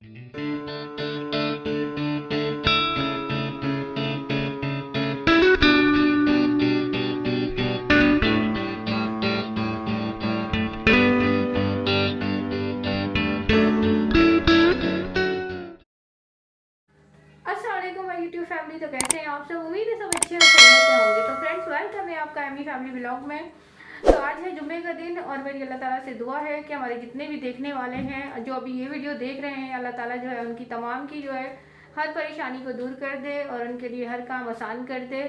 YouTube family, तो कैसे हैं आप सब? उम्मीद है सब अच्छे और खैरियत से होंगे। तो फ्रेंड्स, वेलकम है आपका एमी फैमिली व्लॉग में। तो आज है जुम्मे का दिन और मेरी अल्लाह ताला से दुआ है कि हमारे जितने भी देखने वाले हैं, जो अभी ये वीडियो देख रहे हैं, अल्लाह ताला जो है उनकी तमाम की जो है हर परेशानी को दूर कर दे और उनके लिए हर काम आसान कर दे।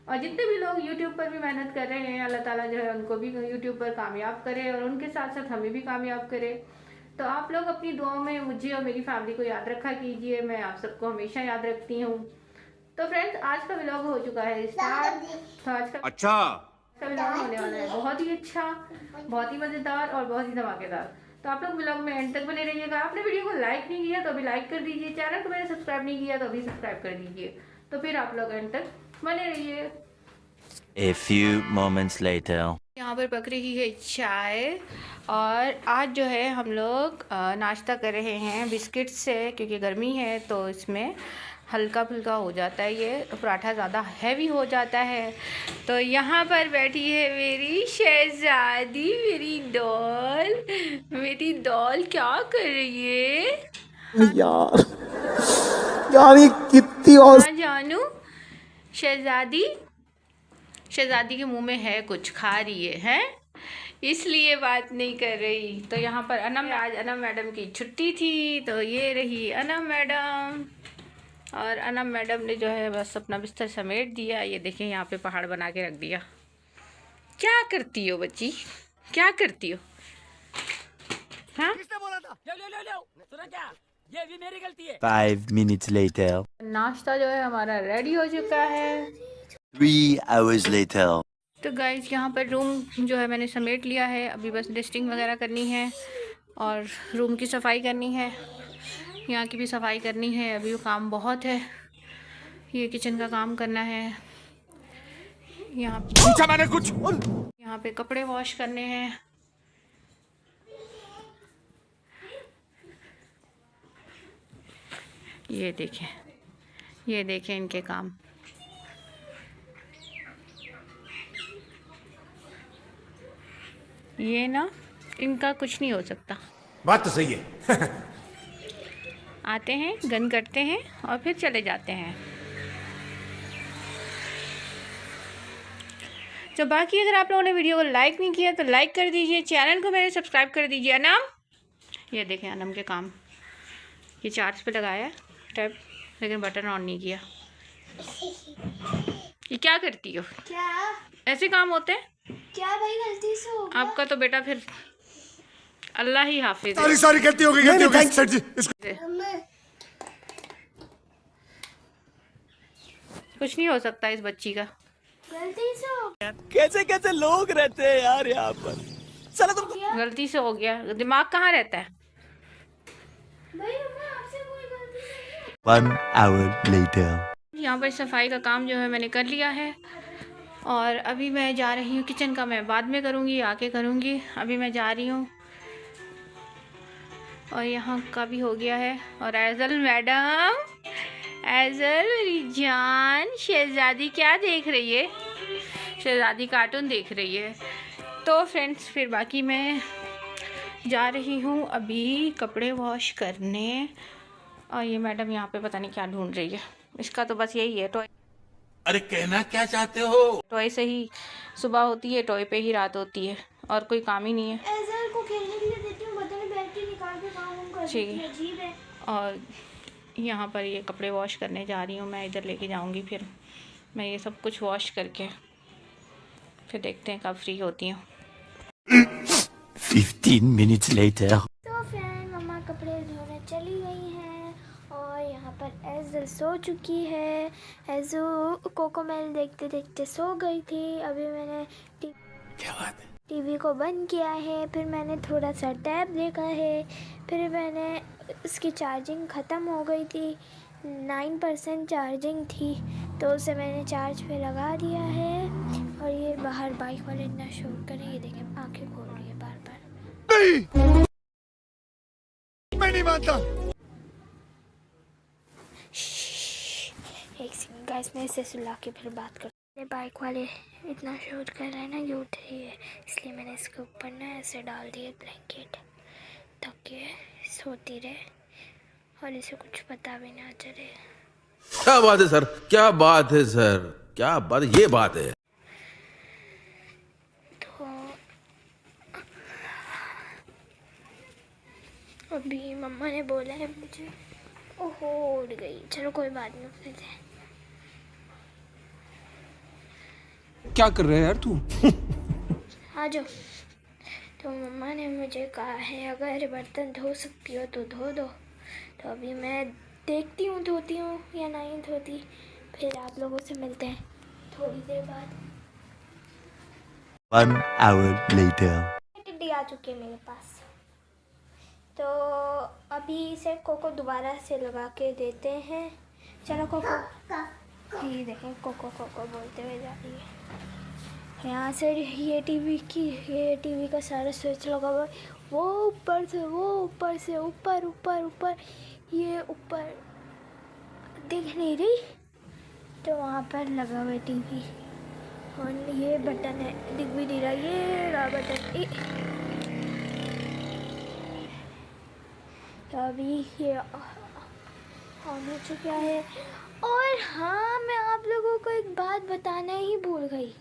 और जितने भी लोग यूट्यूब पर भी मेहनत कर रहे हैं, अल्लाह ताला जो है उनको भी यूट्यूब पर कामयाब करे और उनके साथ साथ हमें भी कामयाब करे। तो आप लोग अपनी दुआओं में मुझे और मेरी फैमिली को याद रखा कीजिए, मैं आप सबको हमेशा याद रखती हूँ। तो फ्रेंड्स, आज का व्लॉग हो चुका है स्टार्ट। तो आज का व्लॉग होने वाला है बहुत ही अच्छा, बहुत ही मज़ेदार और बहुत ही धमाकेदार। तो आप लोग व्लॉग में एंड तक बने रहिएगा। आपने वीडियो को लाइक नहीं किया तो अभी लाइक कर दीजिए, चैनल को मैंने सब्सक्राइब नहीं किया तो अभी सब्सक्राइब कर दीजिए। तो फिर आप लोग एंड तक बने रहिए। A few moments later. यहाँ पर पक रही है चाय और आज जो है हम लोग नाश्ता कर रहे हैं बिस्किट से, क्योंकि गर्मी है तो इसमें हल्का फुल्का हो जाता है, ये पराठा ज़्यादा हैवी हो जाता है। तो यहाँ पर बैठी है मेरी शहजादी, मेरी डॉल क्या कर रही है यार ये कितनी और जानू? शहजादी के मुंह में है कुछ, खा रही है इसलिए बात नहीं कर रही। तो यहाँ पर आज अनम मैडम की छुट्टी थी, तो ये रही अनम मैडम। और अनम मैडम ने जो है बस अपना बिस्तर समेट दिया। ये देखें, यहाँ पे पहाड़ बना के रख दिया। क्या करती हो बच्ची, क्या करती हो? हाँ, किसने बोला था? ले सुना क्या? ये भी मेरी गलती है। 5 minutes later. नाश्ता जो है हमारा रेडी हो चुका है। 3 hours later. तो गाइस, यहाँ पर रूम जो है मैंने समेट लिया है। अभी बस डस्टिंग वगैरह करनी है और रूम की सफाई करनी है, यहाँ की भी सफाई करनी है। अभी वो काम बहुत है, ये किचन का काम करना है। यहाँ पूछा मैंने कुछ? यहाँ पे कपड़े वॉश करने हैं। ये देखें इनके काम। ये ना, इनका कुछ नहीं हो सकता। बात तो सही है। आते हैं, गन करते हैं और फिर चले जाते हैं। तो बाकी अगर आप लोगों ने वीडियो को लाइक नहीं किया तो लाइक कर दीजिए, चैनल को मेरे सब्सक्राइब कर दीजिए। अनम, ये देखें अनम के काम। ये चार्ज पे लगाया टैब, लेकिन बटन ऑन नहीं किया। ये क्या करती हो? क्या ऐसे काम होते हैं क्या भाई? गलती से हो गया। आपका तो बेटा फिर अल्लाह ही हाफिज है। सारी गलती हो गई सर जी। कुछ नहीं हो सकता इस बच्ची का। गलती से हो कैसे कैसे लोग रहते हैं यार यहाँ पर। चलो तुम गया गलती से हो गया, दिमाग कहाँ रहता है? भाई, मम्मा आपसे कोई गलती से 1 hour later. यहाँ पर सफाई का काम जो है मैंने कर लिया है और अभी मैं जा रही हूँ। किचन का मैं बाद में करूँगी, आके करूँगी। अभी मैं जा रही हूँ और यहाँ का भी हो गया है। और ऐज़ल मैडम, ऐज़ल मेरी जान, शहजादी क्या देख रही है? शहजादी कार्टून देख रही है। तो फ्रेंड्स, फिर बाकी मैं जा रही हूँ अभी कपड़े वॉश करने। और ये मैडम यहाँ पे पता नहीं क्या ढूंढ रही है। इसका तो बस यही है, टॉय। अरे कहना क्या चाहते हो? टॉय से ही सुबह होती है, टॉय पे ही रात होती है, और कोई काम ही नहीं है। एज़र को खेलने के लिए देती हूँ, बदले में बैटरी निकाल के काम कर देती ठीक है। अजीब है। और यहाँ पर ये कपड़े वॉश करने जा रही हूँ मैं। इधर लेके जाऊँगी, फिर मैं ये सब कुछ वॉश करके फिर देखते हैं कब फ्री होती हूँ। 15 minutes later. तो फ्रेंड, मम्मा कपड़े धोने चली गई हैं और यहाँ पर एज़ल सो चुकी है। एज़ो कोकोमेल देखते देखते सो गई थी। अभी मैंने क्या बात है? टीवी को बंद किया है, फिर मैंने थोड़ा सा टैब देखा है, फिर मैंने उसकी चार्जिंग ख़त्म हो गई थी, 9% चार्जिंग थी, तो उसे मैंने चार्ज पे लगा दिया है। और ये बाहर बाइक वाले इतना शोर करे, ये देखें आंखें खोल रही है बार बार। मैं नहीं मानता। गाइस मैं इसे सुला के फिर बात करते। बाइक वाले इतना शोर कर रहे हैं ना कि उठ रही है, इसलिए मैंने इसके ऊपर ना ऐसे डाल दिए ब्लैंकेट ताकि सोती रहे और इसे कुछ पता भी ना चले। क्या बात है सर, क्या बात है सर, क्या बात, ये बात है। तो अभी मम्मा ने बोला है मुझे, ओहो उड़ गई, चलो कोई बात नहीं, उठ लेते हैं। क्या कर रहे है यार तू? आ जाओ। तो मम्मा ने मुझे कहा है अगर बर्तन धो सकती हो तो धो दो, तो अभी मैं देखती हूँ धोती हूँ या नहीं धोती, फिर आप लोगों से मिलते हैं थोड़ी देर बाद। 1 hour later. टिड्डी आ चुकी है मेरे पास, तो अभी इसे कोको दोबारा से लगा के देते हैं। चलो कोको, ये देखें कोको कोको बोलते हुए जा रही है। यहाँ से ये टीवी का सारा स्विच लगा हुआ है, वो ऊपर से ऊपर ये ऊपर दिख नहीं रही, तो वहाँ पर लगा हुआ है टीवी, और ये बटन है दिख भी नहीं रहा, ये रहा बटन। तो अभी ये ऑन हो चुका है। और हाँ, मैं आप लोगों को एक बात बताना ही भूल गई,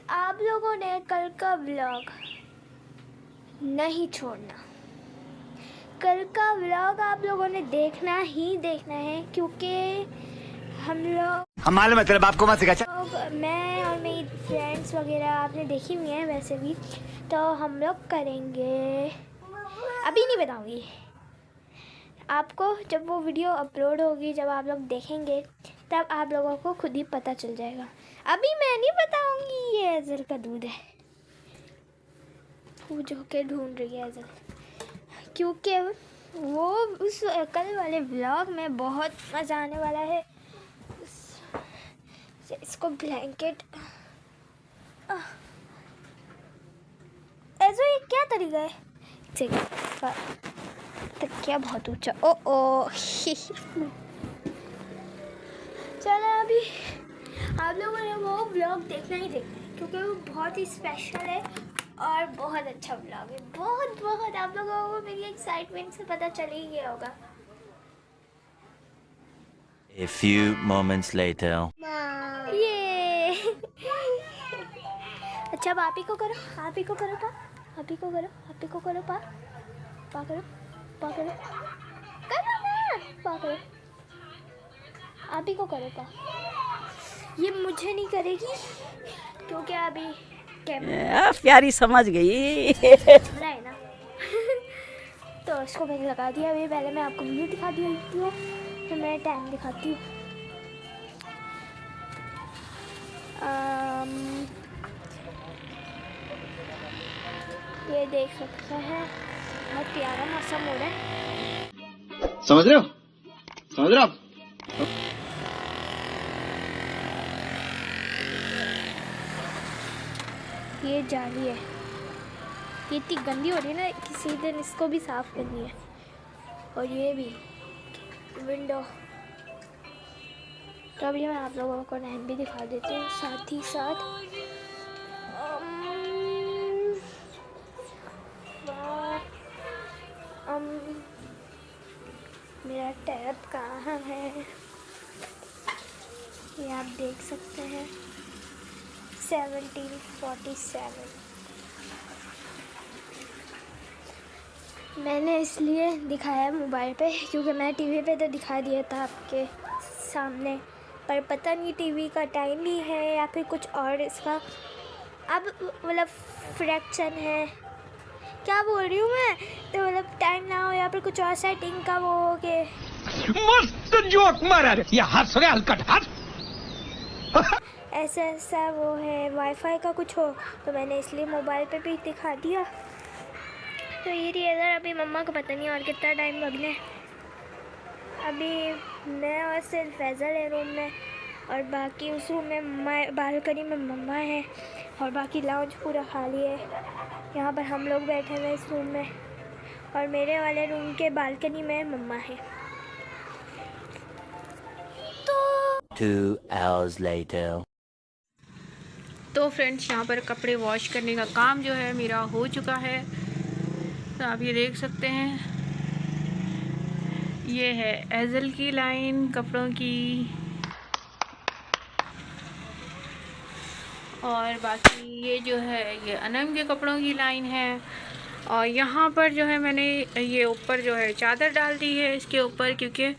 आप लोगों ने कल का व्लॉग नहीं छोड़ना। कल का व्लॉग आप लोगों ने देखना ही देखना है, क्योंकि हम लोग हमारे मतलब आपको मत सिखा। मैं और मेरी फ्रेंड्स वगैरह आपने देखी हुई हैं वैसे भी, तो हम लोग करेंगे, अभी नहीं बताऊंगी आपको, जब वो वीडियो अपलोड होगी, जब आप लोग देखेंगे तब आप लोगों को खुद ही पता चल जाएगा। अभी मैं नहीं बताऊंगी। ये एज़ल का दूध है, पूजो के ढूंढ रही है एज़ल, क्योंकि वो उस कल वाले व्लॉग में बहुत मज़ा आने वाला है। इसको ब्लैंकेट ऐसा, ये क्या तरीका है? तकिया बहुत ऊंचा, ओ चलो अभी आप लोगों ने वो व्लॉग देखना ही देखना है, क्योंकि वो बहुत ही स्पेशल है और बहुत अच्छा व्लॉग है। बहुत आप लोगों को मेरी एक्साइटमेंट से पता चल ही गया होगा। A few moments later. ये अच्छा, अब आप ही को करो, आप ही को करो पा, आप ही को करो, आप ही को करो पा, पा करो, पा करो, करो ना, पा करो, आप ही को करो पा। ये मुझे नहीं करेगी क्योंकि अभी कैमरा प्यारी समझ गई है ना। तो इसको मैंने लगा दिया। अभी पहले मैं आपको वीडियो दिखा दी हूँ, तो मैं टाइम दिखाती हूँ। ये देख सकते हैं, बहुत प्यारा मौसम हो रहा है। समझ रहे हो? समझ रहे हो? ये जाली है, ये इतनी गंदी हो रही है ना, किसी दिन इसको भी साफ करनी है। और ये भी विंडो। तो अभी मैं आप लोगों को नैन भी दिखा देती हूँ साथ ही साथ। मेरा टैब कहाँ है, ये आप देख सकते हैं 1747। मैंने इसलिए दिखाया मोबाइल पे क्योंकि मैं टीवी पे तो दिखा दिया था आपके सामने, पर पता नहीं टीवी का टाइम ही है या फिर कुछ और इसका अब मतलब फ्रैक्शन है, क्या बोल रही हूँ मैं, तो मतलब टाइम ना हो या फिर कुछ और सेटिंग का वो हो के। मस्त जोक मारा रे, ये हंस रहे हलकट हंस। ऐसा वो है, वाईफाई का कुछ हो, तो मैंने इसलिए मोबाइल पे भी दिखा दिया। तो ये रिएजर अभी मम्मा को पता नहीं और कितना टाइम लगना है। अभी मैं और सिर्फ फैज़ल है रूम में, और बाकी उस रूम में मम्मा, बालकनी में मम्मा है, और बाकी लाउंज पूरा खाली है। यहाँ पर हम लोग बैठे हुए इस रूम में, और मेरे वाले रूम के बालकनी में मम्मा है। तो 2 hours later. तो फ्रेंड्स यहाँ पर कपड़े वॉश करने का काम जो है मेरा हो चुका है। तो आप ये देख सकते हैं, ये है एजल की लाइन कपड़ों की, और बाकी ये जो है ये अनम के कपड़ों की लाइन है। और यहाँ पर जो है मैंने ये ऊपर जो है चादर डाल दी है इसके ऊपर, क्योंकि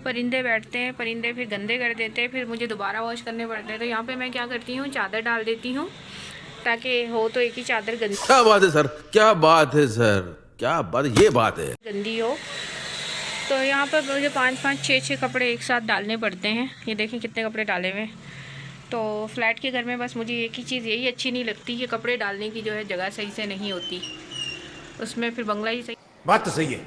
परिंदे बैठते हैं, परिंदे फिर गंदे कर देते हैं, फिर मुझे दोबारा वॉश करने पड़ते हैं। तो यहाँ पे मैं क्या करती हूँ, चादर डाल देती हूँ ताकि हो तो एक ही चादर गंदी, क्या बात है सर, क्या बात है सर, क्या बात, ये बात है। गंदी हो। तो यहाँ पर मुझे 5-5, 6-6 कपड़े एक साथ डालने पड़ते हैं। ये देखें कितने कपड़े डाले हुए। तो फ्लैट के घर में बस मुझे एक ही चीज़ यही अच्छी नहीं लगती कि कपड़े डालने की जो है जगह सही से नहीं होती, उसमें फिर बंगला ही सही, बात तो सही है।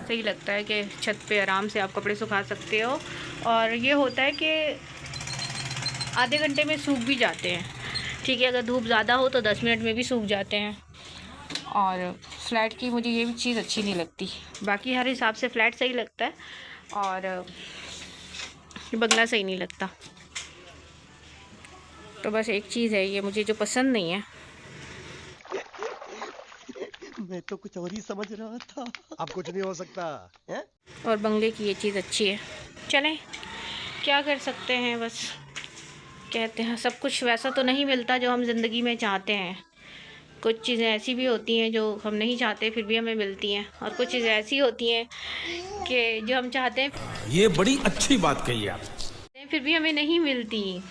सही लगता है कि छत पे आराम से आप कपड़े सुखा सकते हो। और ये होता है कि आधे घंटे में सूख भी जाते हैं, ठीक है। अगर धूप ज़्यादा हो तो 10 मिनट में भी सूख जाते हैं। और फ्लैट की मुझे ये भी चीज़ अच्छी नहीं लगती। बाकी हर हिसाब से फ़्लैट सही लगता है और बंगला सही नहीं लगता। तो बस एक चीज़ है ये मुझे जो पसंद नहीं है। मैं तो कुछ और ही समझ रहा था। अब कुछ नहीं हो सकता है? और बंगले की ये चीज़ अच्छी है। चलें, क्या कर सकते हैं, बस कहते हैं सब कुछ वैसा तो नहीं मिलता जो हम ज़िंदगी में चाहते हैं। कुछ चीज़ें ऐसी भी होती हैं जो हम नहीं चाहते फिर भी हमें मिलती हैं, और कुछ चीज़ें ऐसी होती हैं कि जो हम चाहते हैं, ये बड़ी अच्छी बात कही आप, फिर भी हमें नहीं मिलती,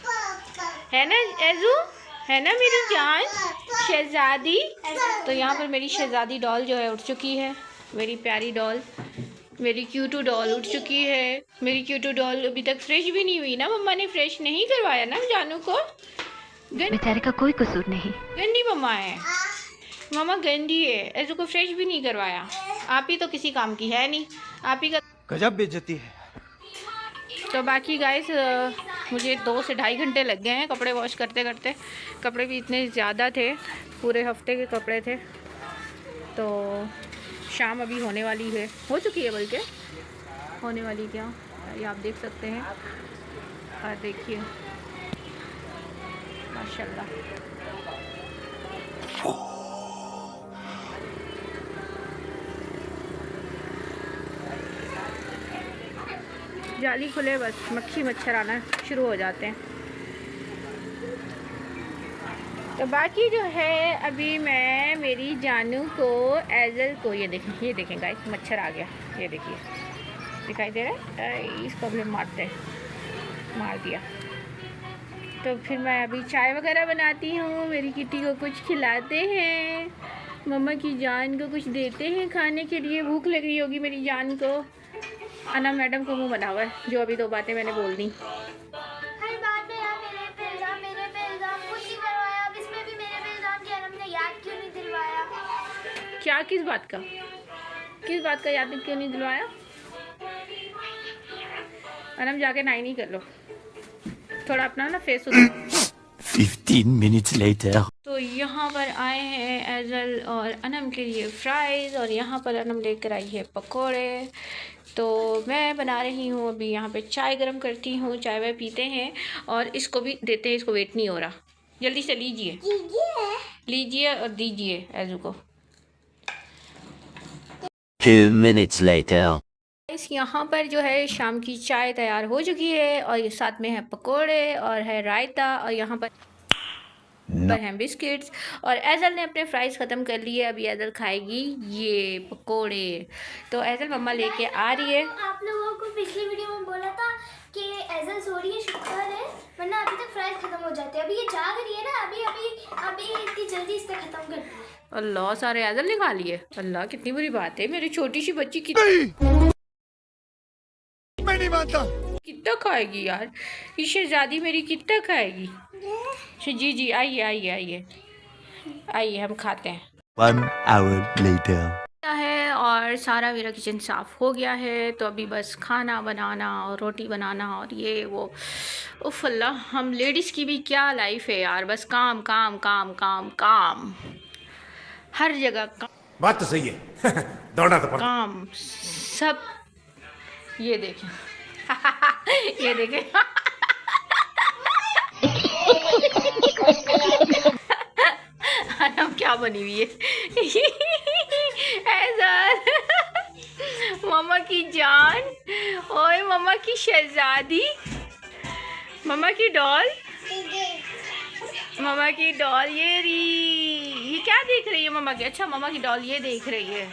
है ना एजू, है ना मेरी जान शहज़ादी। तो यहाँ पर मेरी शहज़ादी डॉल जो है उठ चुकी है, मेरी प्यारी डॉल, मेरी क्यूटू डॉल उठ चुकी है। मेरी क्यूटू डॉल अभी तक फ्रेश भी नहीं हुई ना, मम्मा ने फ्रेश नहीं करवाया ना जानू को। बेचारे का कोई कसूर नहीं। गंदी मम्मा है, मम्मा गंदी है, एजू को फ्रेश भी नहीं करवाया। आप ही तो किसी काम की है नहीं, आप ही का गजब बेइज्जती है। तो बाकी गाइस मुझे 2 से ढाई घंटे लग गए हैं कपड़े वॉश करते करते। कपड़े भी इतने ज़्यादा थे, पूरे हफ्ते के कपड़े थे। तो शाम अभी होने वाली है, हो चुकी है बल्कि होने वाली, क्या ये आप देख सकते हैं। और देखिए माशाल्लाह, जाली खुले बस मक्खी मच्छर आना शुरू हो जाते हैं। तो बाकी जो है अभी मैं मेरी जानू को एजल को, ये देखें गाइस, मच्छर आ गया, ये देखिए दिखाई दे रहा है, इसको भी मारते हैं, मार दिया। तो फिर मैं अभी चाय वगैरह बनाती हूँ, मेरी किटी को कुछ खिलाते हैं, मम्मा की जान को कुछ देते हैं खाने के लिए, भूख लग रही होगी मेरी जान को। अना मैडम को मुँह बना हुआ है, जो अभी 2 बातें मैंने बोल दी। हर बात में यार मेरे पे इल्ज़ाम कुछ नहीं करवाया, अब इसमें भी मेरे पे इल्ज़ाम किया, हमने याद क्यों नहीं दिलवाया? क्या, किस बात का याद क्यों नहीं दिलवाया? अनम जाके नाइनी कर लो, थोड़ा अपना ना फेस उतारो। 15 minutes later. तो यहाँ पर आए हैं एजल और अनम के लिए फ्राइज़, और यहाँ पर अनम लेकर आई है पकोड़े। तो मैं बना रही हूँ अभी, यहाँ पे चाय गरम करती हूँ, चाय वाय पीते हैं और इसको भी देते हैं, इसको वेट नहीं हो रहा, जल्दी से लीजिए और दीजिए एजू को। 2 minutes later. इस यहाँ पर जो है शाम की चाय तैयार हो चुकी है, और ये साथ में है पकोड़े और है रायता, और यहाँ पर हैं बिस्किट्स। और एजल ने अपने फ्राइज़ ख़त्म कर लिए, अभी एजल खाएगी ये पकोड़े। तो एजल मम्मा लेके आ रही है। आप लोगों को पिछली वीडियो में बोला था कि एजल सो रही है, शुक्र है, वरना अभी तक फ्राइज खत्म हो जाते हैं। अभी ये जाग रही है ना, अभी इतनी जल्दी इससे खत्म कर दी। अल्लाह, सारे एजल ने खा लिए। अल्लाह, कितनी बुरी बात है, मेरी छोटी सी बच्ची मैं नहीं मानता। कितना खाएगी यार, ये शहजादी मेरी कितना खाएगी। जी आइए हम खाते हैं। 1 hour later. है और सारा मेरा किचन साफ़ हो गया है, तो अभी बस खाना बनाना और रोटी बनाना और ये वो। उफ़ अल्लाह, हम लेडीज़ की भी क्या लाइफ है यार, बस काम काम काम काम काम, हर जगह काम। बात तो सही है। दौड़ना तो पड़ता। काम सब। ये देखें ये देखें अनम क्या बनी हुई है? ऐज़ल मम्मा की जान, ओए मम्मा की शहजादी, मम्मा की डॉल, मम्मा की डॉल ये ये क्या देख रही है मम्मा की? अच्छा मम्मा की डॉल ये देख रही है।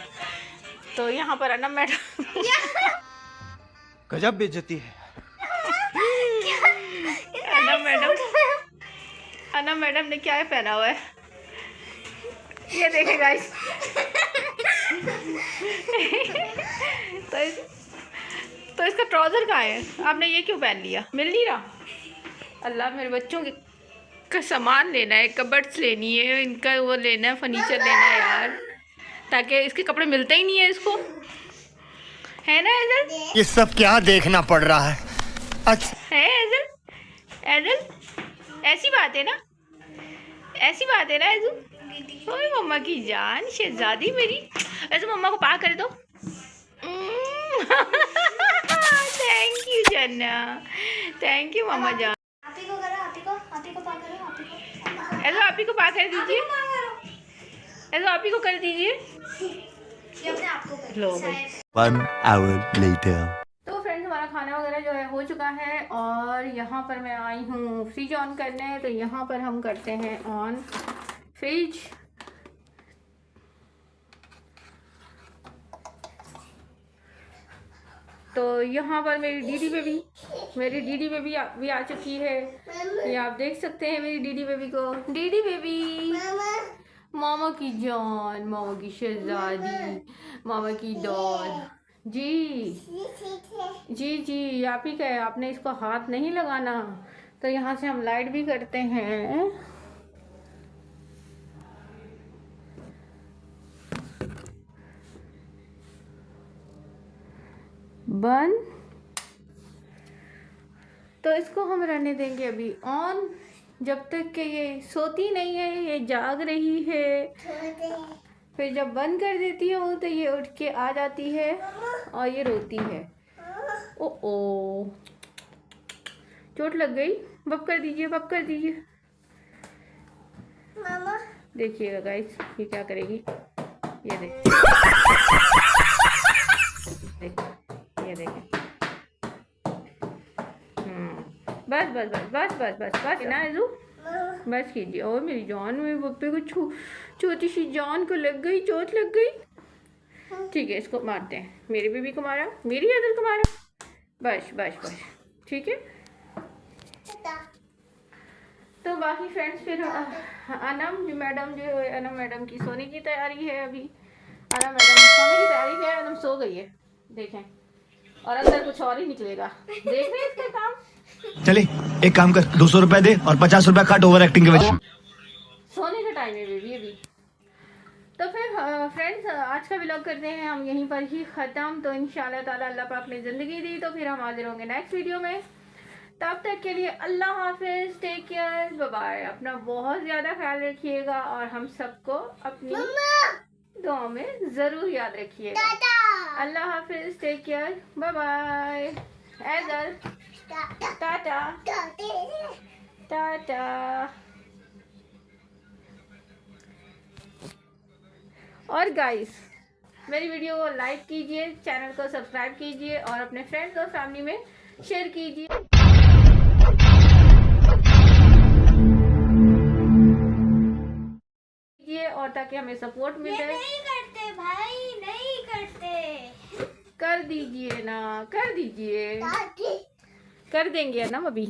तो यहाँ पर अनम मैडम गजब बेइज्जती है। अनम मैडम ने क्या पहना हुआ है ये देखे गाइस। तो इसका ट्राउजर कहाँ है? आपने ये क्यों पहन लिया? मिल नहीं रहा। अल्लाह, मेरे बच्चों के का सामान लेना है, कबर्ड्स लेनी है, इनका वो लेना है, फर्नीचर लेना है यार, ताकि इसके कपड़े मिलते ही नहीं है इसको, है ना एज़ल? ये सब क्या देखना पड़ रहा है? अच्छा है एज़ल? एज़ल ऐसी बात है ना, ऐसी बात है ना एज़ल? ओए मम्मा की जान, शहजादी मेरी। ऐसे मम्मा को पा कर दो। थैंक यू जन्ना, थैंक यू मम्मा जान। आपी को करो, आपी को पा करो, आपी को। ऐसा आपी को पा कर दीजिए, ऐसा आपी को कर दीजिए। ये अपने आप को करो। लो भाई। 1 hour later. तो फ्रेंड्स, हमारा खाना वगैरह जो है हो चुका है और यहाँ पर मैं आई हूँ फ्रिज ऑन करने। तो यहाँ पर हम करते हैं ऑन फ्रिज। तो यहाँ पर मेरी डीडी बेबी भी आ चुकी है। ये आप देख सकते हैं मेरी डीडी बेबी को। डीडी बेबी, मामा की जान, मामा की शहजादी, मामा की डॉल। जी जी जी, आप ही का है, आपने इसको हाथ नहीं लगाना। तो यहाँ से हम लाइट भी करते हैं। बंद। तो इसको हम रहने देंगे अभी ऑन, जब तक कि ये सोती नहीं है, ये जाग रही है। फिर जब बंद कर देती हूँ तो ये उठ के आ जाती है और ये रोती है। ओ ओ, चोट लग गई। बब कर दीजिए, बब कर दीजिए। मामा देखिएगा गाइस ये क्या करेगी। ये देख, ये देखें। बस बस बस बस बस बस बस ना आजू, बस कीजिए। और मेरी जान, मेरे पप्पे को छोटी सी जान को लग गई, चोट लग गई। ठीक है, इसको मारते हैं। मेरी बेबी को मारा, मेरी आदत को मारा। बस बस बस, ठीक है। तो बाकी फ्रेंड्स, फिर अनम मैडम की सोने की तैयारी है अभी। अनम मैडम सोने की तैयारी है, अनम सो गई है। देखें, और अंदर कुछ और ही निकलेगा। देख रहे हैं इसका काम। चले एक काम कर, 200 रुपए दे और 50 रुपए काट ओवर एक्टिंग के वजह। सोने का टाइम है बेबी अभी। तो फिर फ्रेंड्स, आज का व्लॉग करते हैं हम यहीं पर ही ख़त्म। तो इंशाल्लाह ताला अल्लाह पाक ने ज़िंदगी दी तो फिर हम हाजिर होंगे नेक्स्ट वीडियो में। तब तक के लिए अल्लाह हाफिज़, टेक केयर, बाय बाय। अपना बहुत ज़्यादा ख्याल रखिएगा और हम सबको अपनी दुआ में ज़रूर याद रखिएगा। अल्लाह हाफिज़, टेक केयर, बाय बाय। ऐज़ल टाटा टाटा। और गाइस, मेरी वीडियो को लाइक कीजिए, चैनल को सब्सक्राइब कीजिए और अपने फ्रेंड्स और फैमिली में शेयर कीजिए। और ताकि हमें सपोर्ट मिले। नहीं करते भाई, नहीं करते। कर दीजिए ना, कर दीजिए, कर देंगे ना अभी।